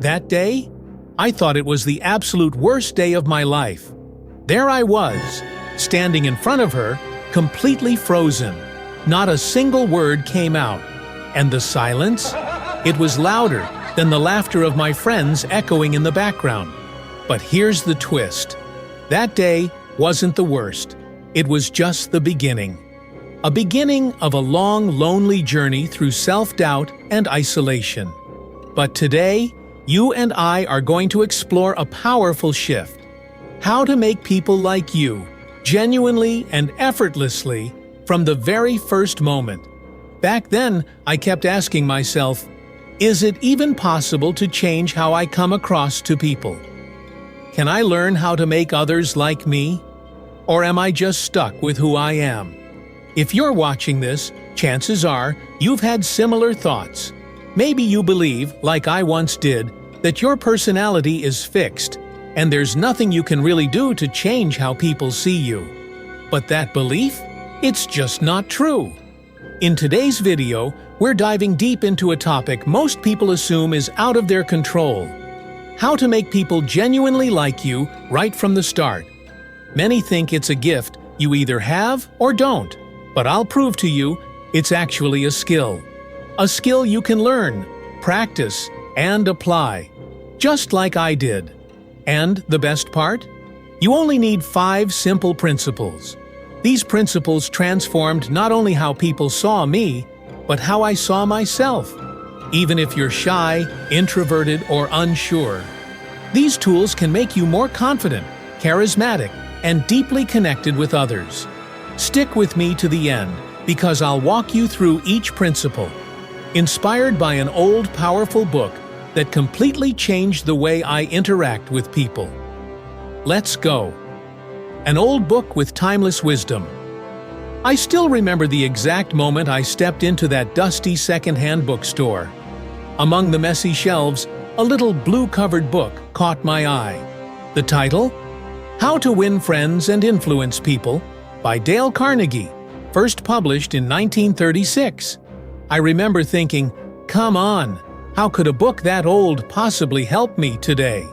That day, I thought it was the absolute worst day of my life. There I was, standing in front of her, completely frozen. Not a single word came out. And the silence? It was louder than the laughter of my friends echoing in the background. But here's the twist. That day wasn't the worst. It was just the beginning. A beginning of a long, lonely journey through self-doubt and isolation. But today, you and I are going to explore a powerful shift. How to make people like you, genuinely and effortlessly, from the very first moment. Back then, I kept asking myself, is it even possible to change how I come across to people? Can I learn how to make others like me? Or am I just stuck with who I am? If you're watching this, chances are you've had similar thoughts. Maybe you believe, like I once did, that your personality is fixed, and there's nothing you can really do to change how people see you. But that belief? It's just not true. In today's video, we're diving deep into a topic most people assume is out of their control. How to make people genuinely like you right from the start. Many think it's a gift you either have or don't, but I'll prove to you it's actually a skill. A skill you can learn, practice, and apply, just like I did. And the best part? You only need 5 simple principles. These principles transformed not only how people saw me, but how I saw myself, even if you're shy, introverted, or unsure. These tools can make you more confident, charismatic, and deeply connected with others. Stick with me to the end, because I'll walk you through each principle. Inspired by an old, powerful book that completely changed the way I interact with people. Let's go. An old book with timeless wisdom. I still remember the exact moment I stepped into that dusty second-hand bookstore. Among the messy shelves, a little blue-covered book caught my eye. The title? How to Win Friends and Influence People by Dale Carnegie, first published in 1936. I remember thinking, come on, how could a book that old possibly help me today?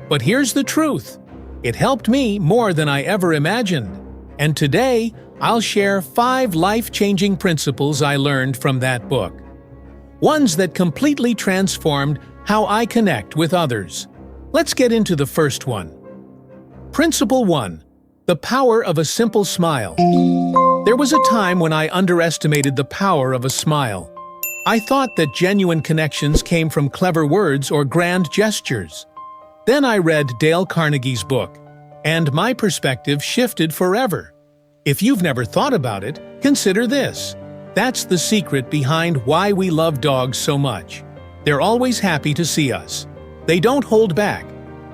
But here's the truth. It helped me more than I ever imagined. And today, I'll share 5 life-changing principles I learned from that book. Ones that completely transformed how I connect with others. Let's get into the first one. Principle 1. The power of a simple smile. There was a time when I underestimated the power of a smile. I thought that genuine connections came from clever words or grand gestures. Then I read Dale Carnegie's book, and my perspective shifted forever. If you've never thought about it, consider this. That's the secret behind why we love dogs so much. They're always happy to see us. They don't hold back.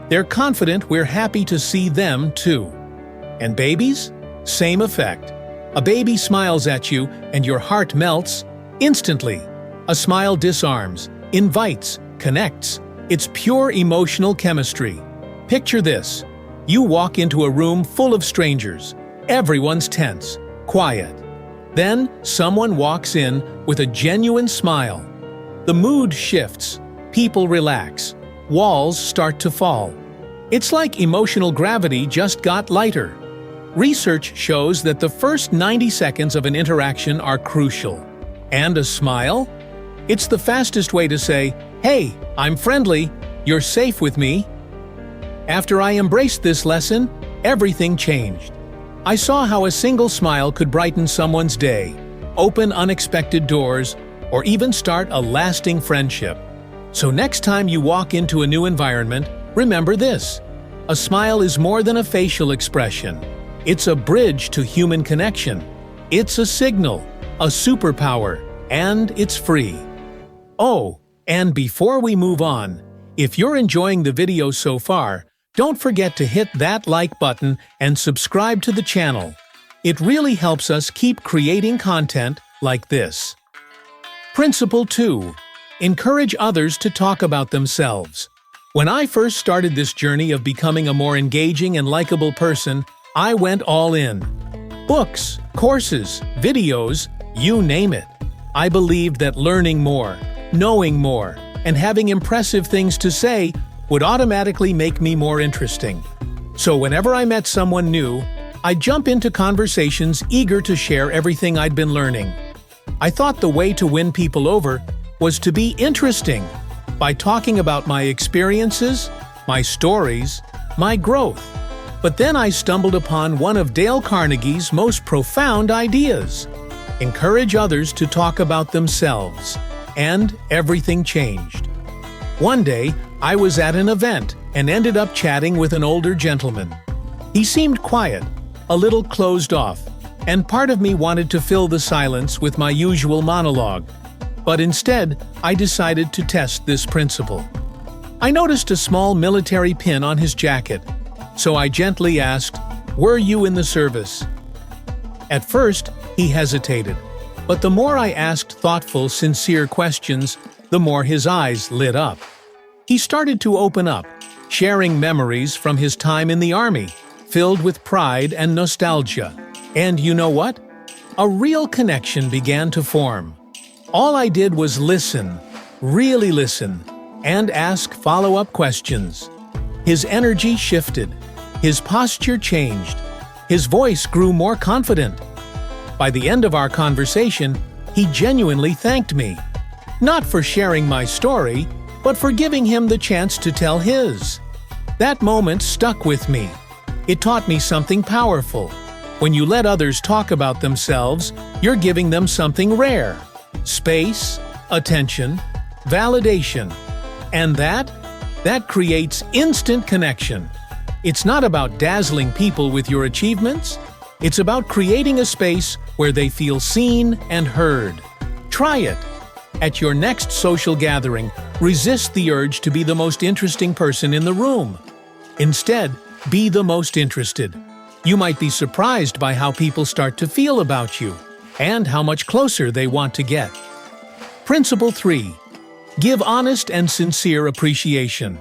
They're confident we're happy to see them too. And babies? Same effect. A baby smiles at you and your heart melts instantly. A smile disarms, invites, connects. It's pure emotional chemistry. Picture this. You walk into a room full of strangers. Everyone's tense, quiet. Then someone walks in with a genuine smile. The mood shifts. People relax. Walls start to fall. It's like emotional gravity just got lighter. Research shows that the first 90 seconds of an interaction are crucial. And a smile? It's the fastest way to say, "Hey, I'm friendly. You're safe with me." After I embraced this lesson, everything changed. I saw how a single smile could brighten someone's day, open unexpected doors, or even start a lasting friendship. So next time you walk into a new environment, remember this. A smile is more than a facial expression. It's a bridge to human connection. It's a signal, a superpower, and it's free. Oh, and before we move on, if you're enjoying the video so far, don't forget to hit that like button and subscribe to the channel. It really helps us keep creating content like this. Principle 2. Encourage others to talk about themselves. When I first started this journey of becoming a more engaging and likable person, I went all in. Books, courses, videos, you name it. I believed that learning more, knowing more, and having impressive things to say would automatically make me more interesting. So whenever I met someone new, I'd jump into conversations eager to share everything I'd been learning. I thought the way to win people over was to be interesting by talking about my experiences, my stories, my growth. But then I stumbled upon one of Dale Carnegie's most profound ideas: encourage others to talk about themselves. And everything changed. One day, I was at an event and ended up chatting with an older gentleman. He seemed quiet, a little closed off, and part of me wanted to fill the silence with my usual monologue. But instead, I decided to test this principle. I noticed a small military pin on his jacket, so I gently asked, "Were you in the service?" At first, he hesitated, but the more I asked thoughtful, sincere questions, the more his eyes lit up. He started to open up, sharing memories from his time in the Army, filled with pride and nostalgia. And you know what? A real connection began to form. All I did was listen, really listen, and ask follow-up questions. His energy shifted. His posture changed. His voice grew more confident. By the end of our conversation, he genuinely thanked me. Not for sharing my story, but for giving him the chance to tell his. That moment stuck with me. It taught me something powerful. When you let others talk about themselves, you're giving them something rare: space, attention, validation. And that creates instant connection. It's not about dazzling people with your achievements. It's about creating a space where they feel seen and heard. Try it. At your next social gathering, resist the urge to be the most interesting person in the room. Instead, be the most interested. You might be surprised by how people start to feel about you and how much closer they want to get. Principle 3. Give honest and sincere appreciation.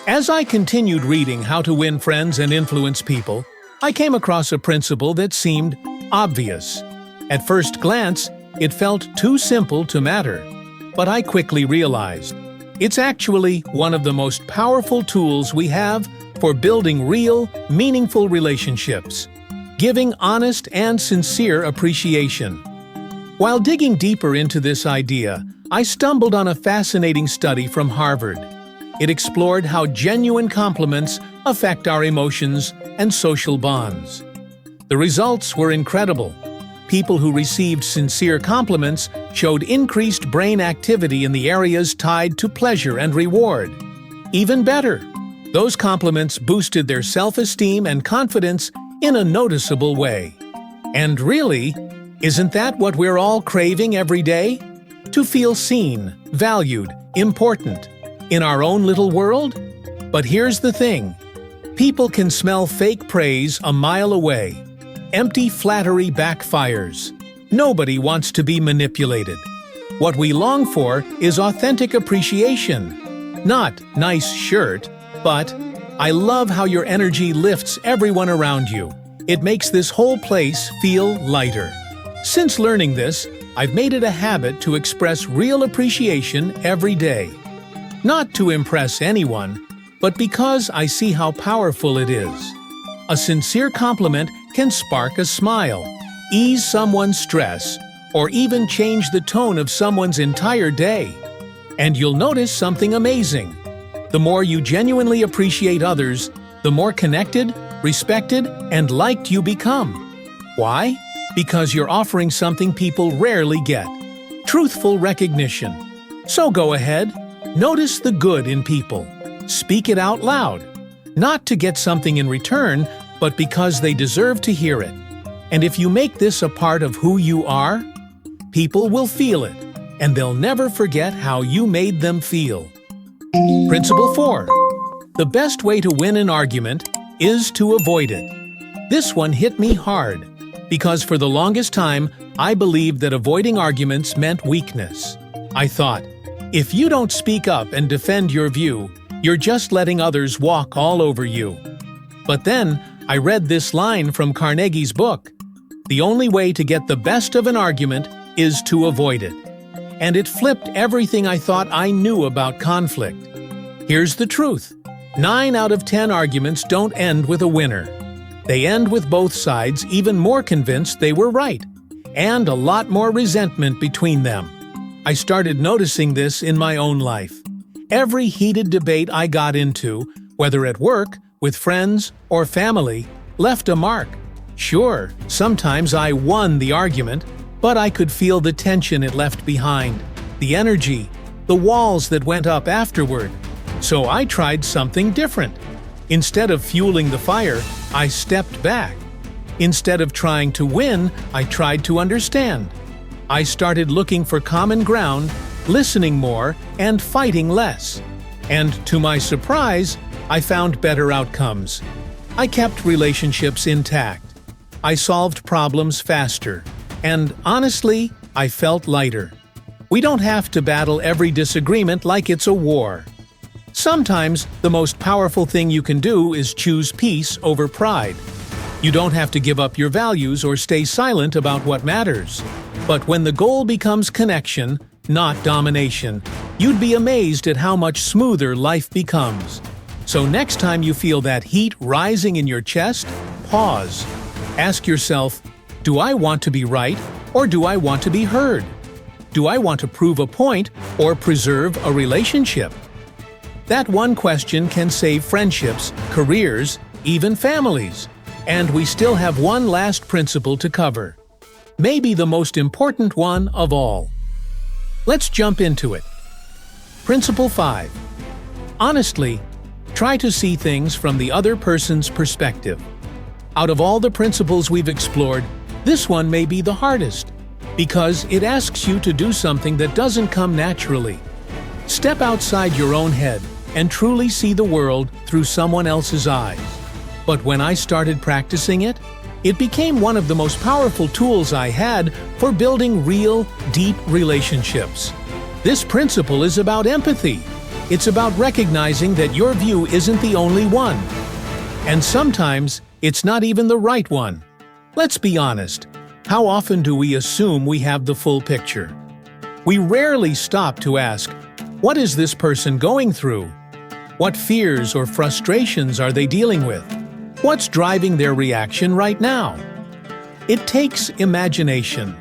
As I continued reading How to Win Friends and Influence People, I came across a principle that seemed obvious. At first glance, it felt too simple to matter, but I quickly realized it's actually one of the most powerful tools we have for building real, meaningful relationships: giving honest and sincere appreciation. While digging deeper into this idea, I stumbled on a fascinating study from Harvard. It explored how genuine compliments affect our emotions and social bonds. The results were incredible. People who received sincere compliments showed increased brain activity in the areas tied to pleasure and reward. Even better, those compliments boosted their self-esteem and confidence in a noticeable way. And really, isn't that what we're all craving every day? To feel seen, valued, important, in our own little world? But here's the thing. People can smell fake praise a mile away. Empty flattery backfires. Nobody wants to be manipulated. What we long for is authentic appreciation. Not "nice shirt," but "I love how your energy lifts everyone around you. It makes this whole place feel lighter." Since learning this, I've made it a habit to express real appreciation every day. Not to impress anyone, but because I see how powerful it is. A sincere compliment can spark a smile, ease someone's stress, or even change the tone of someone's entire day. And you'll notice something amazing. The more you genuinely appreciate others, the more connected, respected, and liked you become. Why? Because you're offering something people rarely get: truthful recognition. So go ahead, notice the good in people. Speak it out loud, not to get something in return, but because they deserve to hear it. And if you make this a part of who you are, people will feel it, and they'll never forget how you made them feel. Principle 4. The best way to win an argument is to avoid it. This one hit me hard, because for the longest time, I believed that avoiding arguments meant weakness. I thought, if you don't speak up and defend your view, you're just letting others walk all over you. But then, I read this line from Carnegie's book: "The only way to get the best of an argument is to avoid it." and it flipped everything I thought I knew about conflict. Here's the truth. 9 out of 10 arguments don't end with a winner. They end with both sides even more convinced they were right, and a lot more resentment between them. I started noticing this in my own life. Every heated debate I got into, whether at work, with friends, or family, left a mark. Sure, sometimes I won the argument, but I could feel the tension it left behind, the energy, the walls that went up afterward. So I tried something different. Instead of fueling the fire, I stepped back. Instead of trying to win, I tried to understand. I started looking for common ground, listening more, and fighting less. And to my surprise, I found better outcomes. I kept relationships intact. I solved problems faster. And honestly, I felt lighter. We don't have to battle every disagreement like it's a war. Sometimes, the most powerful thing you can do is choose peace over pride. You don't have to give up your values or stay silent about what matters. But when the goal becomes connection, not domination, you'd be amazed at how much smoother life becomes. So next time you feel that heat rising in your chest, pause. Ask yourself, do I want to be right, or do I want to be heard? Do I want to prove a point or preserve a relationship? That one question can save friendships, careers, even families. And we still have one last principle to cover. Maybe the most important one of all. Let's jump into it. Principle 5. Honestly, try to see things from the other person's perspective. Out of all the principles we've explored, this one may be the hardest, because it asks you to do something that doesn't come naturally. Step outside your own head and truly see the world through someone else's eyes. But when I started practicing it, it became one of the most powerful tools I had for building real, deep relationships. This principle is about empathy. It's about recognizing that your view isn't the only one. And sometimes, it's not even the right one. Let's be honest. How often do we assume we have the full picture? We rarely stop to ask, what is this person going through? What fears or frustrations are they dealing with? What's driving their reaction right now? It takes imagination.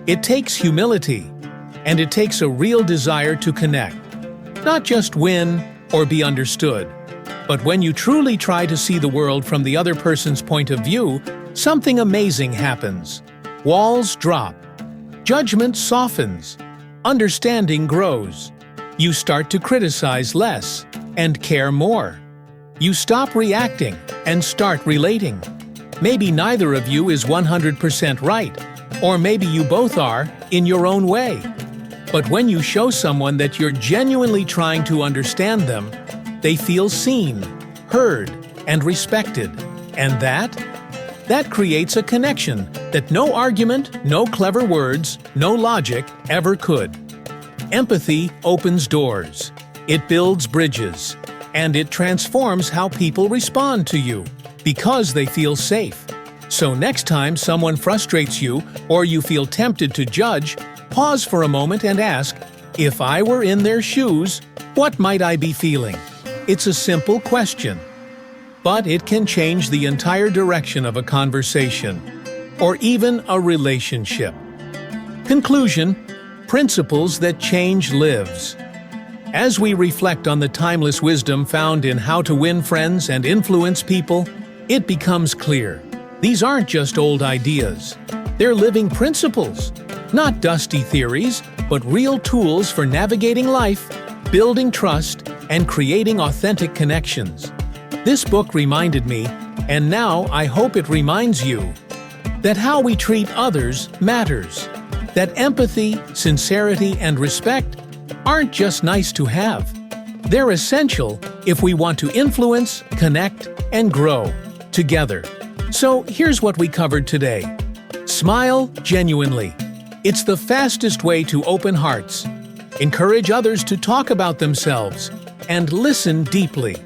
It takes humility. And it takes a real desire to connect. Not just win or be understood. But when you truly try to see the world from the other person's point of view, something amazing happens. Walls drop. Judgment softens. Understanding grows. You start to criticize less and care more. You stop reacting and start relating. Maybe neither of you is 100% right, or maybe you both are in your own way. But when you show someone that you're genuinely trying to understand them, they feel seen, heard, and respected. And that creates a connection that no argument, no clever words, no logic ever could. Empathy opens doors. It builds bridges. And it transforms how people respond to you, because they feel safe. So next time someone frustrates you or you feel tempted to judge, pause for a moment and ask, if I were in their shoes, what might I be feeling? It's a simple question, but it can change the entire direction of a conversation, or even a relationship. Conclusion: principles that change lives. As we reflect on the timeless wisdom found in How to Win Friends and Influence People, it becomes clear. These aren't just old ideas. They're living principles. Not dusty theories, but real tools for navigating life, building trust, and creating authentic connections. This book reminded me, and now I hope it reminds you, that how we treat others matters. That empathy, sincerity, and respect aren't just nice to have. They're essential if we want to influence, connect, and grow together. So here's what we covered today. Smile genuinely. It's the fastest way to open hearts. Encourage others to talk about themselves. And listen deeply.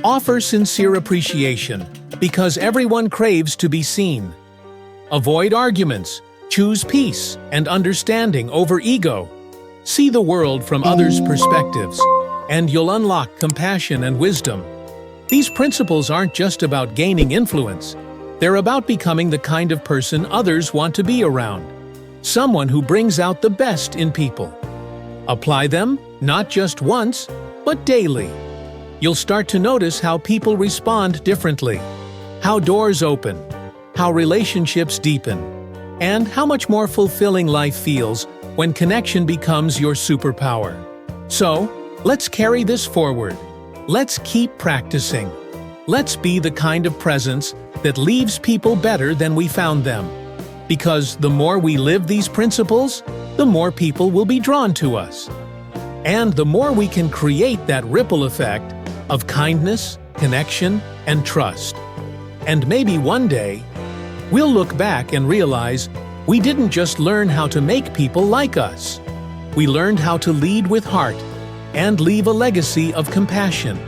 Offer sincere appreciation, because everyone craves to be seen. Avoid arguments. Choose peace and understanding over ego. See the world from others' perspectives, and you'll unlock compassion and wisdom. These principles aren't just about gaining influence. They're about becoming the kind of person others want to be around. Someone who brings out the best in people. Apply them, not just once, but daily. You'll start to notice how people respond differently, how doors open, how relationships deepen, and how much more fulfilling life feels when connection becomes your superpower. So, let's carry this forward. Let's keep practicing. Let's be the kind of presence that leaves people better than we found them. Because the more we live these principles, the more people will be drawn to us. And the more we can create that ripple effect of kindness, connection, and trust. And maybe one day, we'll look back and realize we didn't just learn how to make people like us. We learned how to lead with heart and leave a legacy of compassion.